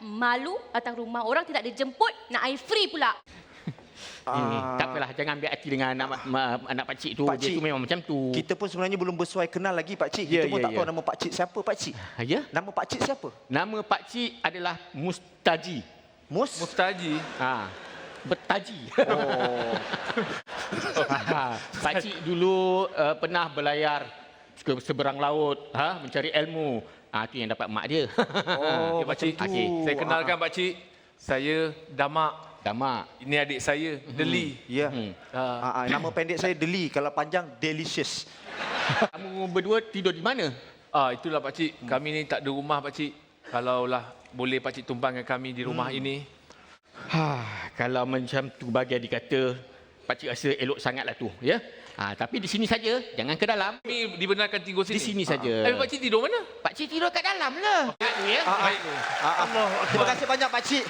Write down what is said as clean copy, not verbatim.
malu datang rumah orang tidak dijemput, nak air free pula. Tak apalah, jangan ambil hati dengan anak pakcik tu. Pakcik, dia tu memang macam tu. Kita pun sebenarnya belum bersuai kenal lagi pakcik. Ya, Kita pun ya, tak ya. tahu nama pakcik siapa pakcik. Ya? Nama pakcik siapa? Nama pakcik adalah Mustaji. Mustaji. Bertaji. Oh. Pakcik dulu pernah berlayar ke seberang laut, mencari ilmu. Tu yang dapat mak dia. Oh, Okey, pakcik. macam tu. Okey. Saya kenalkan pakcik. Saya Damak. Damak. Ini adik saya, Deli. Ya. Nama pendek saya Deli, kalau panjang Delicious. Kamu berdua tidur di mana? Itulah pakcik. Kami ni tak ada rumah pakcik. Kalaulah boleh pakcik tumpangkan kami di rumah ini. Kalau macam tu bagi adik kata, pakcik rasa elok sangatlah tu, ya. Tapi di sini saja, jangan ke dalam. Kami dibenarkan tinggal sini. Di sini saja. Pakcik tidur mana? Pakcik tidur kat dalam lah. Ya. Baik. Terima kasih banyak pakcik.